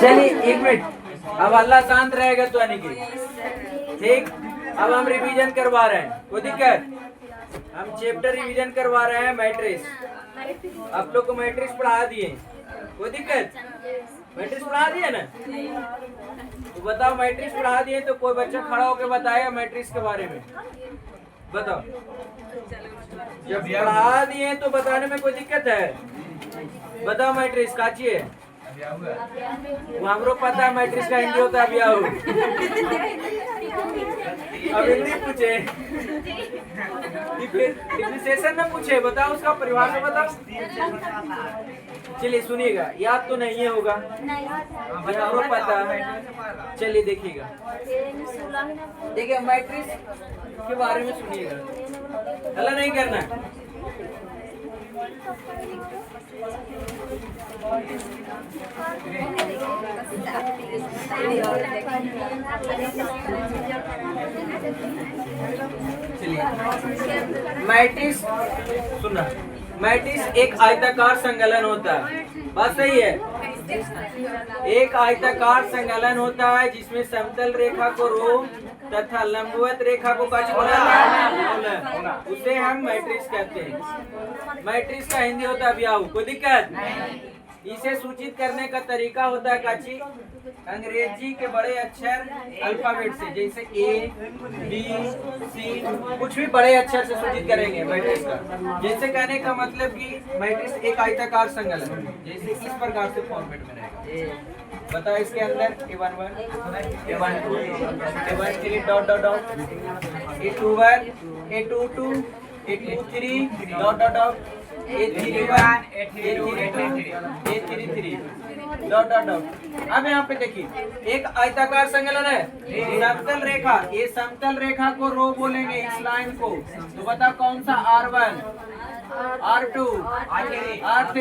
चलिए एक मिनट, अब अल्लाह शांत रहेगा तो अनिकेत, ठीक। अब हम रिवीजन करवा रहे हैं, कोई दिक्कत? हम चैप्टर रिवीजन करवा रहे हैं मैट्रिक्स। आप लोग को मैट्रिक्स पढ़ा दिए, कोई दिक्कत? मैट्रिक्स पढ़ा दिए ना? तो बताओ, मैट्रिक्स पढ़ा दिए तो कोई बच्चा खड़ा होकर बताएगा मैट्रिक्स के बारे में, बताओ। जब पढ़ा दिए तो बताने में कोई दिक्कत है? बताओ मैट्रिक्स का चाहिए? वो हमरो पता है मैट्रिक्स का हिंदी होता है ब्याह। अब हिंदी पूछे, डिफरेंशिएशन में पूछे, बताओ उसका परिभाषा बताओ। चलिए सुनिएगा, याद तो नहीं होगा, हमरो पता है। चलिए देखिएगा, देखिए मैट्रिक्स के बारे में सुनिएगा, हल्ला नहीं करना। चलिए मैट्रिक्स सुना, मैट्रिक्स एक आयताकार संकलन होता है, बात सही है। एक आयताकार संकलन होता है जिसमें समतल रेखा को रो तथा लंबवत रेखा को कॉलम, उसे हम मैट्रिक्स कहते हैं। मैट्रिक्स का हिंदी होता है ब्याह, कोई दिक्कत? इसे सूचित करने का तरीका होता है काची, अंग्रेजी के बड़े अक्षर अल्फाबेट से, जैसे ए बी सी, कुछ भी बड़े अक्षर से सूचित करेंगे मैट्रिक्स का। जैसे कहने का मतलब कि मैट्रिक्स एक आयताकार संकलन, जैसे इस प्रकार से फॉर्मेट में रहेगा। बताओ इसके अंदर A11, A12, A13 dot dot dot, A21, A22, A23 dot dot dot, A31, A32, A33 dot dot dot. अब यहाँ पे देखिए, एक आयताकार संकलन है, समतल रेखा, ये समतल रेखा को रो बोलेंगे इस लाइन को, तो बताओ कौन सा? R1, R2, R3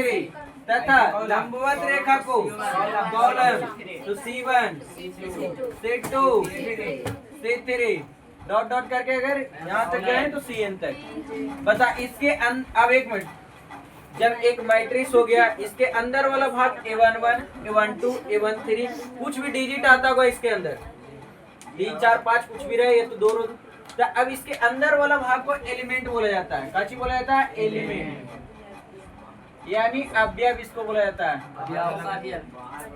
तथा लंबवत रेखा को कॉलम, तो C1, C2, C3 dot dot करके अगर यहाँ तक गए तो CN तक। बता इसके अब एक मिनट, जब एक मैट्रिक्स हो गया, इसके अंदर वाला भाग A11, A12, A13, कुछ भी डिजिट आता होगा इसके अंदर, 3, 4, 5 कुछ भी रहे, ये तो दो रो। तो अब इसके अंदर वाला भाग को एलिमेंट बोला जाता है, काची बोला जाता है? एलिमेंट, यानी अवयव इसको बोला जाता है,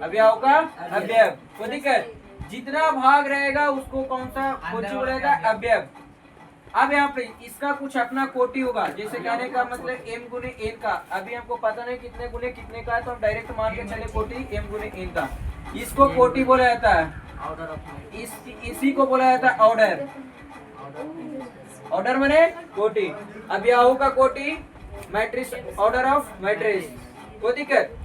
अवयव का अवयव, कोई दिक्कत? जितना भाग रहेगा उसको कौन सा कोटि बोला जाता है? अवयव। अब यहाँ पे इसका कुछ अपना कोटि होगा, जैसे कहने का मतलब m गुने n का, अभी हमको पता नहीं कितने गुने कितने का है, तो हम डायरेक्ट मान के चले कोटि m गुने n का, इसको कोटि बोला जाता है। इसी को बोला जाता है ऑर्डर, ऑर्डर माने कोटि। अवयवों का कोटि मैट्रिक्स, ऑर्डर ऑफ मैट्रिक्स, कोई दिक्कत?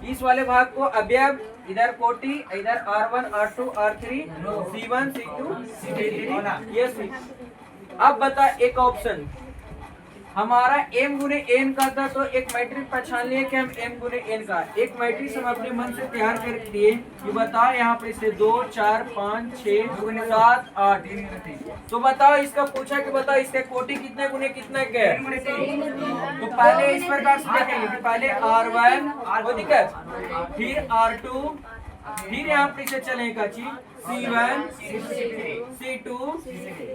इस वाले भाग को अवयव, इधर कोटि, इधर R1, R2, R3, C1, C2, C3, ये सी। अब बता एक ऑप्शन हमारा m गुने n का था, तो एक मैट्रिक्स पहचान लिए कि हम m गुने n का एक मैट्रिक्स हम अपने मन से तैयार कर दिए कि बता यहाँ पे से 2, 4, 5, 6, 7, 8। तो बताओ इसका पूछा कि बताओ इसके कोटि कितने गुने कितने के? तो पहले इस प्रकार से देखेंगे कि पहले R1, कोई दिक्कत? फिर R2, फिर यहाँ पीछे चलेगा C1, C2,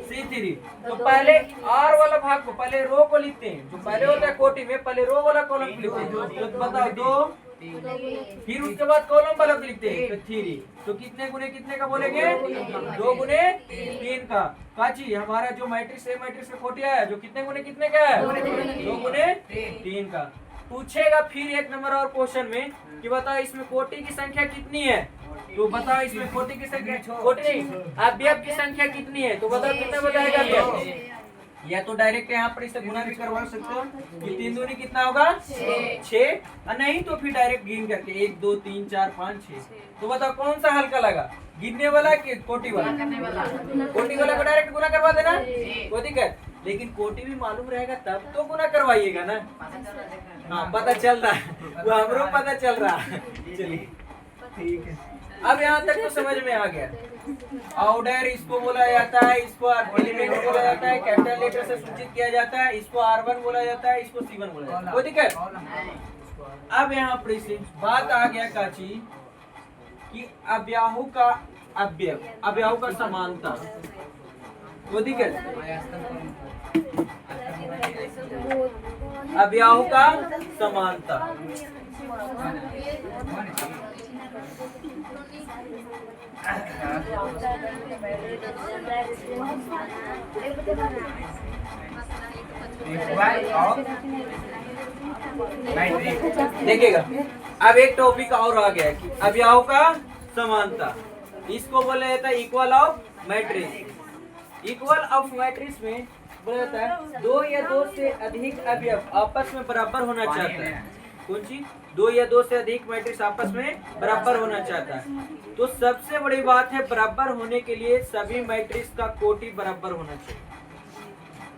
C3। तो पहले R वाला भाग को, पहले रो को लिखते हैं, जो पहले होता है कोटि में, पहले रो वाला कॉलम लिखते हैं, तो बताओ 2, फिर उसके बाद कॉलम वाला लिखते हैं तो 3। तो कितने गुने कितने का बोलेंगे? 2 गुने 3 का। काची हमारा जो मैट्रिक्स है, मैट्रिक्स का कोटि आया जो कितने गुने कितने का है? 2 गुने 3 का। पूछेगा फिर एक नंबर और क्वेश्चन में कि बताओ इसमें कोटि की संख्या कितनी है, तो बताओ इसमें कोटि की संख्या, कोटि नहीं, अवयव की संख्या कितनी है, तो बताओ कितना बताएगा अवयव? या तो डायरेक्ट यहाँ पर इसे गुना भी करवा सकते हो कि 3 दूनी कितना होगा? 6, और नहीं तो फिर डायरेक्ट गिन करके 1, 2, 3, 4, 5, 6। तो बताओ कौन सा हल्का लगा, गिनने वाला कि कोटि वाला? कोटि वाला को डायरेक्ट गुना करवा देना, कोई दिक्कत? लेकिन कोटि भी मालूम रहेगा तब तो गुना करवाइएगा ना। हाँ पता चल रहा है, वो हमरो पता चल रहा है। चलिए ठीक है, अब यहाँ तक तो समझ में आ गया। ऑर्डर इसको बोला जाता है, इसको एलिमेंट बोला जाता है, कैपिटल लेटर से सूचित किया जाता है, इसको R1 बोला जाता है, इसको C1 बोला जाता है, कोई दिक्कत? अब यहाँ पर बात आ गया काची कि अवयव का अवयव का समानता वो दिक्कत अवयव का समानता। देखिएगा अब एक टॉपिक और आ गया कि अवयव का समानता, इसको बोला जाता है equal of matrix. Equal of matrix में बोला जाता है दो या दो से अधिक अवयव आपस में बराबर होना चाहता है। कौन चीज? दो या दो से अधिक मैट्रिक्स आपस में बराबर होना चाहता है। तो सबसे बड़ी बात है बराबर होने के लिए सभी मैट्रिक्स का कोटि बराबर होना चाहिए,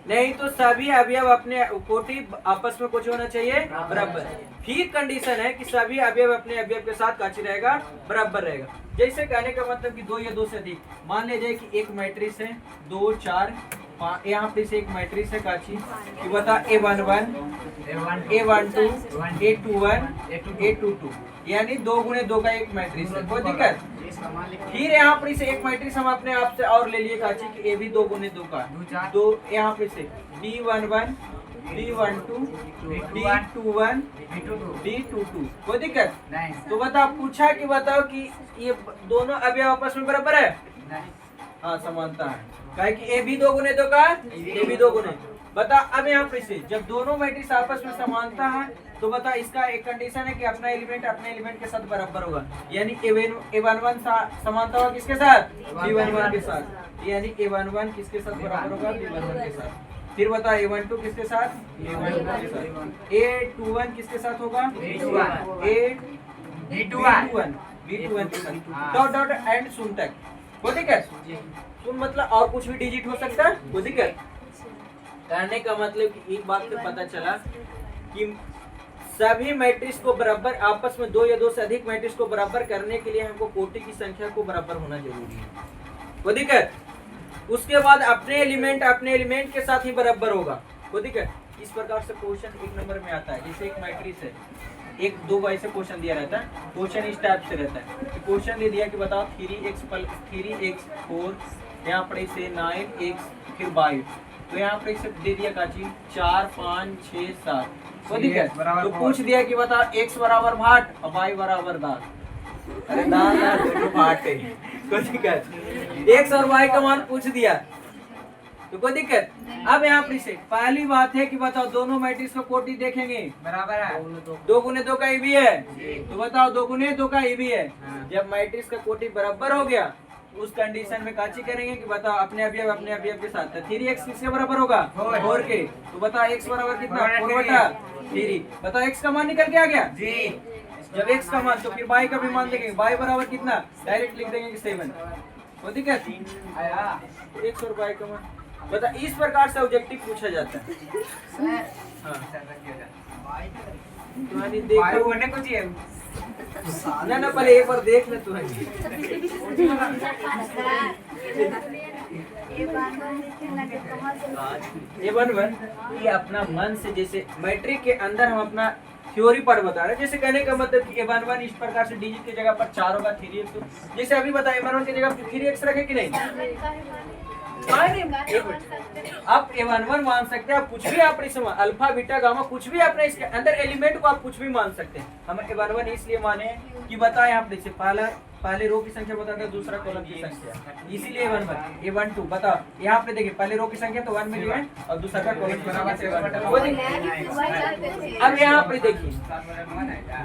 नहीं तो सभी अवयव अपने कोटि आपस में कुछ होना चाहिए बराबर। फिर कंडीशन है कि सभी अवयव अपने अवयव के साथ काची रहेगा बराबर रहेगा। जैसे कहने का मतलब कि दो या दो से अधिक, मान लीजिए कि एक मैट्रिक्स है 2 4 5, यहाँ पे से एक मैट्रिक्स है काची कि बता A11 A12 A21 A22, यानी 2 गुणे 2 का एक मैट्रिक्स है। कोई दिक्कत? फिर यहाँ पर से एक मैट्रिक्स हम अपने आप से और ले लिए काची कि ए भी 2 गुणे 2 का, तो यहाँ पे से D11 D12 D21 D22। कोई दिक्कत? तो बताओ, पूछा कि बताओ कि ये दोनों अवयव आपस में बराबर है? हाँ, समानता है। कहे कि ए भी 2 गुणे 2 का, ए भी 2 गुणे। बता अब यहाँ पे से जब दोनों मैट्रिक्स आपस में समानता है तो बता इसका एक कंडीशन है कि अपना एलिमेंट अपने एलिमेंट के साथ बराबर होगा, यानी A11 समानता होगा किसके साथ? B11 के साथ, यानी A11 किसके साथ बराबर होगा? B11 के साथ। फिर बता A12 किसके साथ? A12 के साथ। A21 किसके साथ होगा? B21 के साथ। डॉट डॉट एंड सुन तक। कोई दिक्कत? सुन मतलब और कुछ भी डिजिट हो सकता है। कोई दिक्कत? कहने का मतलब कि एक बात से पता चला कि सभी मैट्रिक्स को बराबर आपस में दो या दो से अधिक मैट्रिक्स को बराबर करने के लिए हमको कोटि की संख्या को बराबर होना जरूरी है। कोई दिक्कत? उसके बाद अपने एलिमेंट के साथ ही बराबर होगा। कोई दिक्कत? इस प्रकार से क्वेश्चन 1 नंबर में आता है। जैसे एक मैट्रिक्स है, 1 2 ऐसे क्वेश्चन दिया रहता है। क्वेश्चन इस टाइप से रहता है, क्वेश्चन दे दिया कि बताओ 3x 4, यहाँ पर इसे 9x फिर 22, तो यहाँ पर इसे दे दिया काची 4 5 6 7। तो दिक्कत? तो पूछ दिया कि बता x बराबर 8 और y बराबर 10। अरे दाल दोनों 8 है। कोई दिक्कत? x और y का मान पूछ दिया तो कोई दिक्कत? अब यहाँ पर से पहली बात है कि बताओ दोनों मैट्रिक्स का कोटि देखेंगे बराबर है, 2 गुने 2 का ए भी है, तो बताओ 2 गुने 2 का ए भी है। जब मैट्रिक्स का कोटि बराबर हो गया उस कंडीशन में काची करेंगे कि बताओ अपने अवयव के साथ 3x किसके बराबर होगा? 4 के। तो बताओ x बराबर कितना? 4/3। बताओ x का मान निकल के आ गया जी। जब x का मान तो फिर y का भी मान देंगे, y बराबर कितना? डायरेक्ट लिख देंगे कि 7। कोई दिक्कत? x और y का मान बता। इस प्रकार से ऑब्जेक्टिव पूछा जाता है। तुम्हारी देखो ना पहले एक बार देख ले तुम्हारी। ये अपना मन से, जैसे मैट्रिक के अंदर हम अपना थ्योरी पर बता रहे हैं। जैसे कहने का मतलब कि A11 इस प्रकार से डिजिट की जगह पर 4 होगा 3x, तो जैसे अभी बताया A11 की जगह पर 3x रखे कि नहीं? आप A11 मान सकते हैं, आप कुछ भी आप इसे अल्फा बीटा गामा कुछ भी अपने इसके अंदर एलिमेंट को आप कुछ भी मान सकते हैं। हम A11 इसलिए माने कि बताए आप देखिए पहले रो की संख्या बताता है, दूसरा कॉलम की संख्या, इसीलिए A11 A12 बताओ। यहाँ पे देखिए पहले रो की संख्या तो 1 मिली है और दूसरा का कॉलम की संख्या। अब यहाँ पे देखिए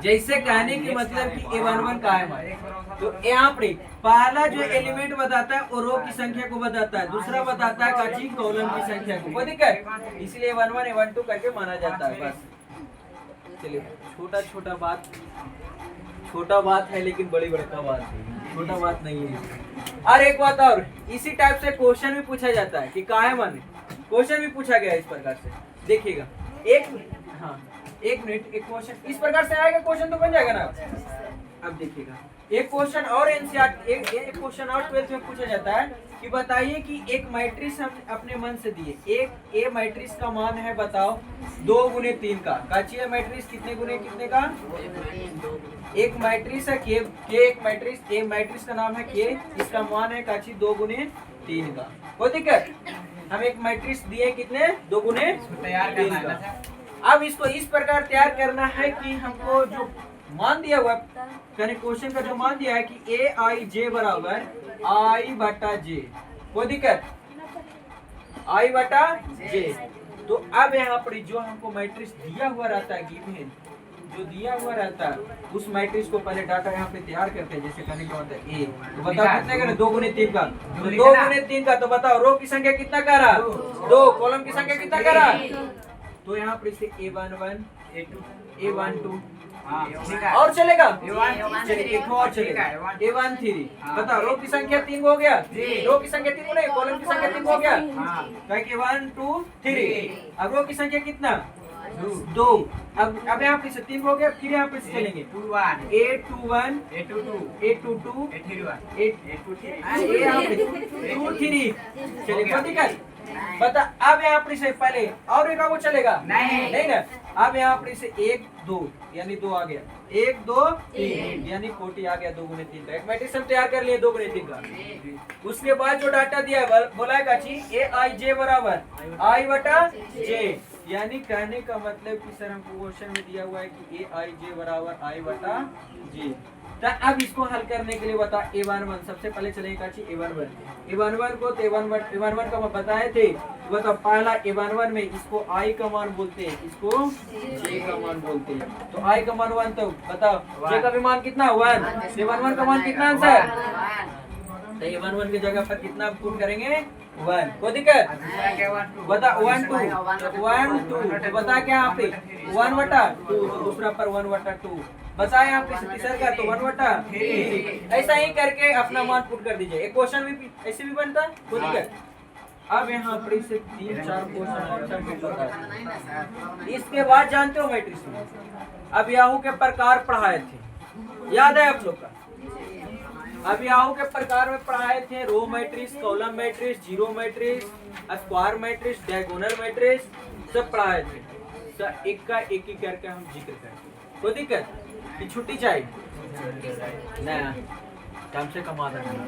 जैसे कहने की मतलब कि A11 का है, तो यहाँ पे पहला जो एलिमेंट बताता है वो रो की संख्या को बताता है, दूसरा बताता है काची कॉलम की संख्या को। कोई दिक्कत? इसलिए A11 A12 करके माना जाता है। बस चलिए छोटा बात है लेकिन बड़ी बड़का बात है, छोटा बात नहीं है। और एक बात और, इसी टाइप से क्वेश्चन भी पूछा जाता है कि काहे माने, क्वेश्चन भी पूछा गया इस प्रकार से। देखिएगा एक मिनट, एक क्वेश्चन इस प्रकार से आएगा, क्वेश्चन तो बन जाएगा ना। अब देखिएगा एक क्वेश्चन और एनसीईआरटी एक क्वेश्चन और 12th में पूछा जाता है कि बताइए कि एक मैट्रिक्स हम अपने मन से दिए, एक ए मैट्रिक्स का मान है बताओ 2 गुने 3 का। काचिए मैट्रिक्स कितने गुने कितने का? एक मैट्रिक्स है के एक मैट्रिक्स, ए मैट्रिक्स का नाम है के, इसका मान है काची 2 गुने 3 का। कोई दिक्कत? हम एक मैट्रिक्स दिए कितने? 2 गुने 3 का। अब इसको इस प्रकार तैयार करना है कि हमको जो मान दिया हुआ क्वेश्चन का जो मान दिया है कि ए आई जे बराबर आई बटा जे। कोई दिक्कत? आई बटा जे। तो अब यहाँ पर जो हमको मैट्रिक्स दिया हुआ रहता है गिवन, जो दिया हुआ रहता है उस मैट्रिक्स को पहले डाटा यहाँ पे तैयार करते हैं। जैसे करने का होता है ए, तो बताओ कितने का? 2 गुने 3 का। तो 2 गुने 3 का, तो बताओ रो की संख्या कितना कर रहा? 2। कॉलम की संख्या कितना कर रहा? तो यहाँ पर इसे A11 A12 और चलेगा, चलिए एक और चलेगा A13। बताओ रो की संख्या 3 हो गया, रो की संख्या 3 नहीं, कॉलम की संख्या 3 हो गया। 1 2 3। अब रो की संख्या कितना? 2। अब यहाँ पे से 3 हो गया, फिर यहाँ पे से चलेंगे A21 A22 A23। चलिए कोई दिक्कत? बता अब यहाँ पर से पहले और एक वो चलेगा नहीं ना। अब यहाँ पर से 1 2 यानी 2 आ गया, 1 2 3 यानी 40 आ गया 2 गुने 3 का। एक मैट्रिक्स हम तैयार कर लिए 2 गुने 3 का। उसके बाद जो डाटा दिया है बोला है काची ए आई जे बराबर आई बटा जे, यानी कहने का मतलब कि सर हमको क्वेश्चन में दिया हुआ है कि ए आई जे बराबर आई बटा जे। तो अब इसको हल करने के लिए बता A11 सबसे पहले चलेगा काची A11 को, तो A11 का हम बताए थे। बताओ पहला A11 में इसको I का मान बोलते हैं, इसको J का मान बोलते हैं। तो I का मान 1, तो बताओ J का भी मान कितना? 1। A11 का मान कितना आंसर? तो A11 की जगह पर कितना पुट करेंगे? 1। कोई दिक्कत? बता 1 2 1 2, तो बता क्या यहाँ पे 1 बटा 2, दूसरा पर 1 बटा 2 बचा यहाँ पे तीसरा का, तो 1 बटा 3। ऐसा ही करके अपना मान पुट कर दीजिए। एक क्वेश्चन भी ऐसे भी बनता है, कोई दिक्कत? अब यहाँ पर इसे 3-4 क्वेश्चन और कंप्लीट होता है। इसके बाद जानते हो मैट्रिक्स में अब याहू के प्रकार पढ़ाए थे, याद है आप लोग का? अब याहू के प्रकार में पढ़ाए थे row matrix, column matrix, zero matrix, square matrix, diagonal matrix सब पढ़ाए थे। सब एक का एक ही करके हम जिक्र करते। कोई दिक्कत? कि छुट्टी चाहिए ना? कम से कम आधा घंटा,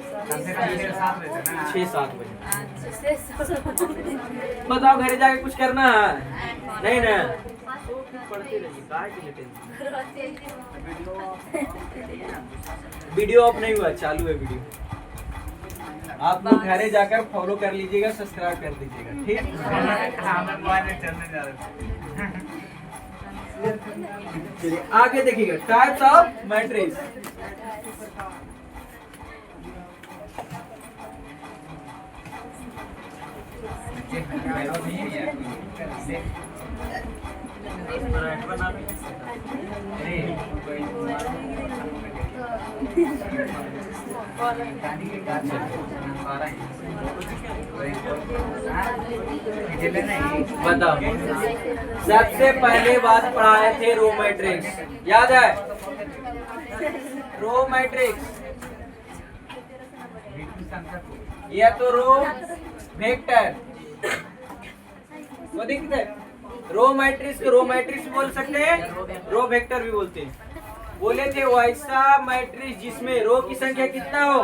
6-7 बजे। बताओ घरे जाके कुछ करना है नहीं ना? पढ़ते रहिए। वीडियो ऑफ नहीं हुआ, चालू है वीडियो। आप लोग घरे जाकर फॉलो कर लीजिएगा, सब्सक्राइब कर दीजिएगा, ठीक? चलिए आगे देखिएगा टाइप्स ऑफ मैट्रिक्स। बताओ सबसे पहले बात पढ़ाए थे रो मैट्रिक्स, याद है? रो मैट्रिक्स या तो रो वेक्टर, वो दिखते है रो मैट्रिक्स को रो मैट्रिक्स बोल सकते हैं, रो वेक्टर भी बोलते हैं। बोले थे वैसा मैट्रिक्स जिसमें रो की संख्या कितना हो?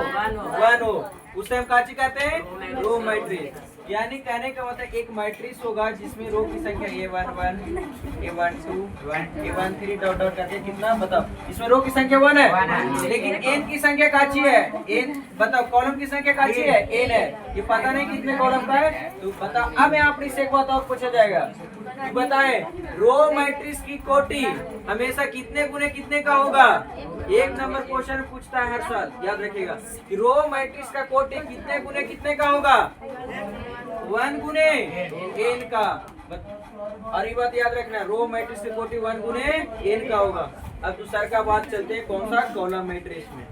1 हो, उसे हम काची कहते हैं? Row matrix. यानी कहने का मतलब एक मैट्रिक्स होगा जिसमें रो की संख्या A11 A12 A13 dot dot करके कितना बताओ, इसमें रो की संख्या 1 है, लेकिन n की संख्या काची है? n। बताओ कॉलम की संख्या काची है? n है। ये पता नहीं कितने कॉलम का है, तो बताओ। अब यहाँ पर इससे एक बात और पूछा जाएगा कि बताएं रो मैट्रिक्स की कोटि हमेशा कितने गुने कितने का होगा? 1 नंबर क्वेश्चन पूछता है हर साल, याद रखिएगा कि रो मैट्रिक्स का कोटि कितने गुने कितने का होगा? 1 गुने n का। और ये बात याद रखना, रो मैट्रिक्स की कोटि 1 गुने n का होगा। अब दूसरा का बात चलते हैं कौन सा? कॉलम मैट्रिक्स में।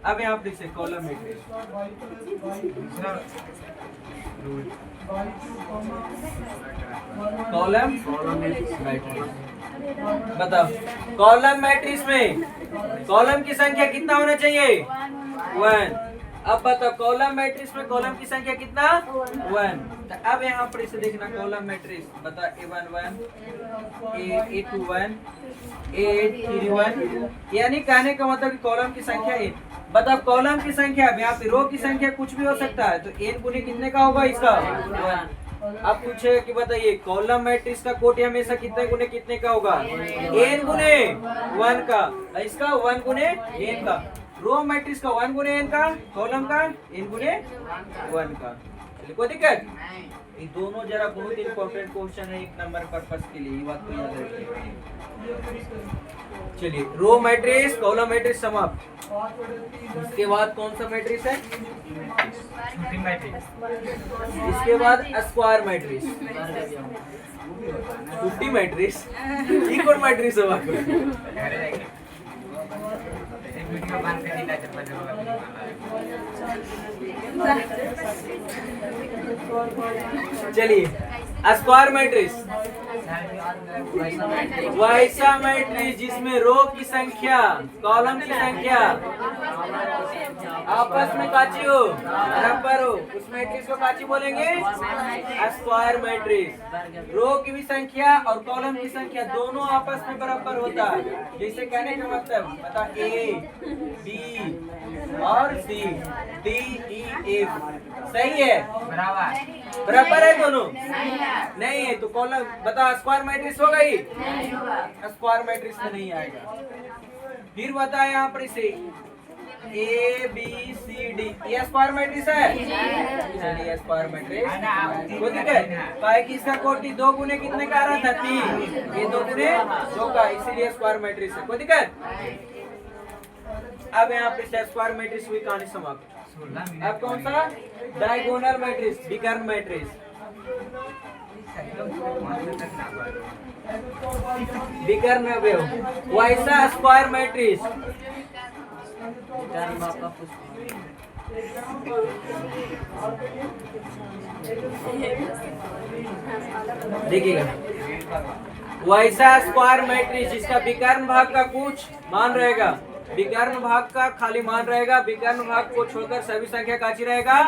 अब यहाँ पर कॉलम मैट्रिक्स कॉलम मैट्रिक्स बताओ कॉलम मैट्रिक्स में कॉलम की संख्या कितना होना चाहिए 1। अब बताओ कॉलम मैट्रिक्स में कॉलम की संख्या कितना 1। तो अब यहाँ पर इसे देखना कॉलम मैट्रिक्स बता A11 A21 A31 यानी कहने का मतलब कि कॉलम की संख्या n। बताओ कॉलम की संख्या यहाँ पे रो की संख्या कुछ भी हो सकता है तो n गुने कितने का होगा इसका 1। अब पूछे कि बताइए कॉलम मैट्रिक्स का कोटि हमेशा कितने गुने कितने का होगा n गुने 1 का। इसका 1 गुने n का। रो मैट्रिक्स का 1 गुने n का, कॉलम का n गुने 1 का। कोई दिक्कत? ये दोनों जरा बहुत इंपॉर्टेंट क्वेश्चन है 1 नंबर पर्पस के लिए, ये बात को याद रखिए। चलिए रो मैट्रिक्स कॉलम मैट्रिक्स समाप्त। इसके बाद कौन सा मैट्रिक्स है? इसके बाद स्क्वायर मैट्रिक्स, छुट्टी मैट्रिक्स, इक्वल मैट्रिक्स है चलिए स्क्वायर मैट्रिक्स वैसा मैट्रिक्स जिसमें रो की संख्या कॉलम की संख्या आपस में काची हो बराबर हो, उस मैट्रिक्स को काची बोलेंगे स्क्वायर मैट्रिक्स। रो की भी संख्या और कॉलम की संख्या दोनों आपस में बराबर होता है। जैसे कहने का मतलब बता A B और C D E F सही है बराबर है दोनों नहीं है तो कॉलम बता स्क्वायर मैट्रिक्स हो गई स्क्वायर मैट्रिक्स में नहीं आएगा। फिर बता यहाँ पर इसे A B C D ये स्क्वायर मैट्रिक्स है। चलिए स्क्वायर मैट्रिक्स वो दिखे कि इसका कोटि 2 गुने कितने का आ रहा था 3, ये 2 गुने 2 का, इसीलिए स्क्वायर मैट्रिक्स है। कोई दिक्कत? अब यहाँ पे स्क्वायर मैट्रिक्स हुई कहानी समाप्त। अब कौन सा डायगोनल मैट्रिक्स विकर्ण मैट्रिक्स विकर्ण वैसा स्क्वायर मैट्रिक्स देखिएगा वैसा स्क्वायर मैट्रिक्स जिसका विकर्ण भाग का कुछ मान रहेगा, विकर्ण भाग का खाली मान रहेगा, विकर्ण भाग को छोड़कर सभी संख्या काची रहेगा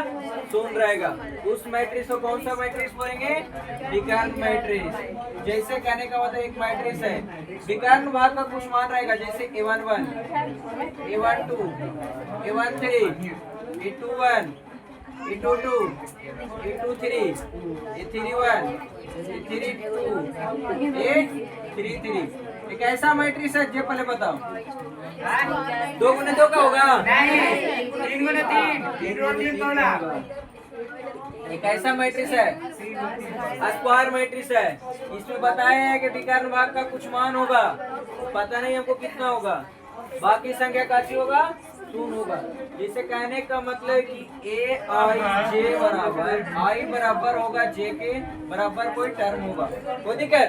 शून्य रहेगा, उस मैट्रिक्स को कौन सा मैट्रिक्स बोलेंगे विकर्ण मैट्रिक्स। जैसे कहने का मतलब एक मैट्रिक्स है विकर्ण भाग का कुछ मान रहेगा जैसे A11 A12 A13 A21 A22 A23 A31 A32 A33 एक ऐसा मैट्रिक्स है जो पहले बताओ 2 गुने 2 का होगा नहीं 3 गुने 3 का होगा। एक ऐसा मैट्रिक्स है स्क्वायर मैट्रिक्स है, इसमें बताया है कि विकर्ण भाग का कुछ मान होगा, पता नहीं हमको कितना होगा, बाकी संख्या काची होगा शून्य होगा। जिसे कहने का मतलब कि ए आई जे बराबर होगा जे के बराबर कोई टर्म होगा, कोई दिक्कत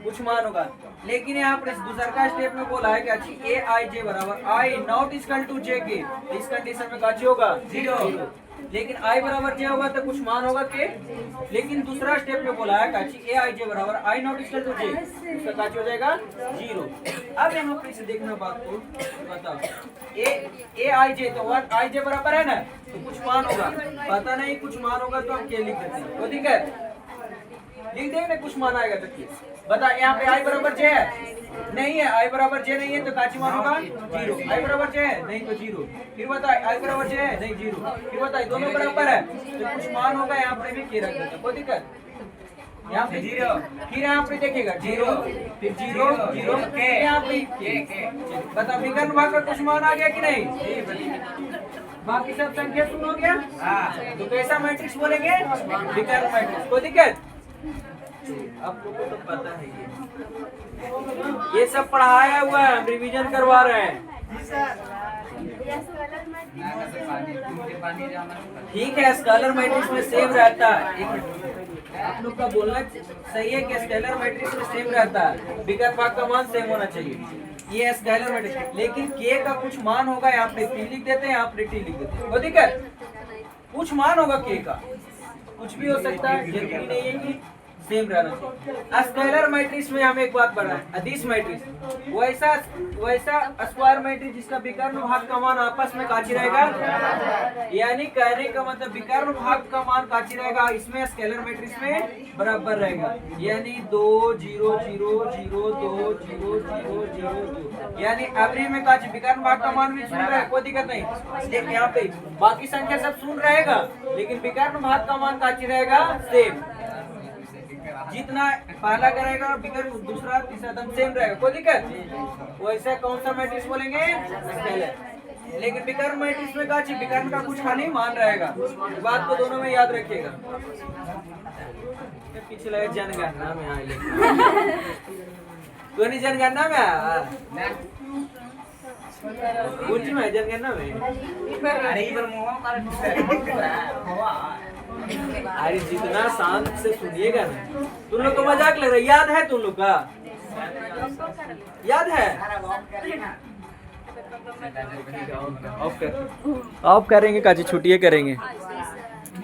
कुछ मान होगा। लेकिन यहाँ पर दूसरा का स्टेप में बोला है कि अच्छी ए आई जे बराबर आई नॉट इक्वल टू जे के, इस कंडीशन में काची होगा 0, लेकिन आई बराबर जे होगा तो कुछ मान होगा के। लेकिन दूसरा स्टेप में बोला है काची ए आई जे बराबर आई नॉट इक्वल टू जे, उसका काची हो जाएगा 0। अब यहाँ पर इसे देखना बात को बताओ ए आई जे तो 1 आई जे बराबर है ना, तो कुछ मान होगा, पता नहीं कुछ मान होगा तो हम के लिख देते हैं, तो ठीक है लिख देंगे कुछ मान आएगा तो बता यहाँ पे आई बराबर जे है नहीं है, आई बराबर जे नहीं है तो काची मान होगा 0, आई बराबर जे है नहीं तो 0, फिर बता आई बराबर जे है नहीं 0, फिर बता दोनों बराबर है तो कुछ मान होगा, यहाँ पे भी के रख देते कोई दिक्कत यहाँ पे 0, फिर यहाँ पे देखिएगा 0 फिर 0 0 यहाँ पे बता विकर्ण भाग का कुछ मान आ गया कि नहीं, बाकी सब संख्या शून्य हो गया तो कैसा मैट्रिक्स बोलेंगे विकर्ण मैट्रिक्स। कोई दिक्कत? आप लोगों को तो पता है ये सब पढ़ाया हुआ है, हम रिवीजन करवा रहे हैं। ठीक है स्केलर मैट्रिक्स में सेम रहता है, आप लोग का बोलना सही है कि स्केलर मैट्रिक्स में सेम रहता है, विकर्ण भाग का मान सेम होना चाहिए, ये स्केलर मैट्रिक्स। लेकिन के का कुछ मान होगा, यहाँ पे टी लिख देते हैं यहाँ पे टी लिख देते हैं, वो दिक्कत कुछ मान होगा के का, कुछ भी हो सकता है, जरूरी नहीं है कि सेम रहना चाहिए। स्केलर मैट्रिक्स में हम एक बात पढ़ा है, अदिश मैट्रिक्स वैसा स्क्वायर मैट्रिक्स जिसका विकर्ण भाग का मान आपस में काची रहेगा, यानी कहने का मतलब विकर्ण भाग का मान काची रहेगा, इसमें स्केलर मैट्रिक्स में बराबर रहेगा, यानी 2 0 0 0 2 0 0 0 2, यानी एवरी में काची विकर्ण भाग का मान भी सुन रहा है, कोई दिक्कत नहीं। देख यहाँ पे बाकी संख्या सब सुन रहेगा, लेकिन विकर्ण भाग का मान काची रहेगा सेम, जितना पहला करेगा विकर्ण दूसरा तीसरा दम सेम रहेगा, कोई दिक्कत। वैसे कौन सा मैट्रिक्स बोलेंगे, स्केलर। लेकिन विकर्ण मैट्रिक्स में काची विकर्ण का कुछ खाली मान रहेगा, बात को दोनों में याद रखिएगा। पिछले जनगणना में आए तो नहीं जनगणना में आया कुछ में जनगणना में, अरे जितना शांत से सुनिएगा ना, तुम लोग को मजाक लग रहा है, याद है तुम लोग का, याद है, ऑफ करेंगे काजी, छुट्टियां करेंगे।